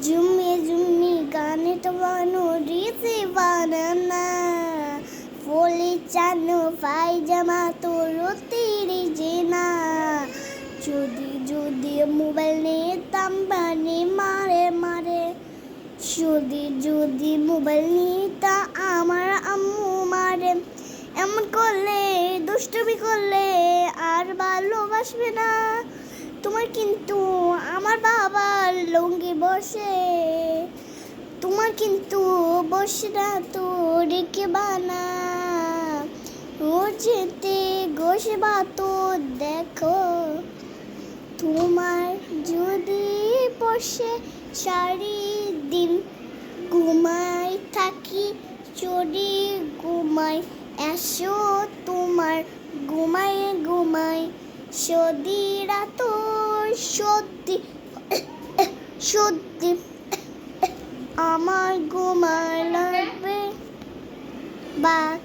জুমে জুমি গানে তো বানো রিসি বানানা ফলি চানো পায়জামা তো রতিরি জেনা যদি যদি মোবাইল নিতাম বানি মারে মারে যদি যদি মোবাইল নিতা আমার আম্মু মারে এমন করলে দুষ্টুমি করলে আর ভালোবাসবে না তোমার কিন্তু আমার বাবার লুঙ্গি বসে তোমার কিন্তু বসে না তো রেখে বানা ও যেতে গোসে তো দেখো তোমার যদি বসে সারাদিন ঘুমাই থাকি চড়ি ঘুমাই এসো তোমার ঘুমাই ঘুমাই সদিরা তো সত্যি সত্যি আমার ঘুমার লাগবে বাক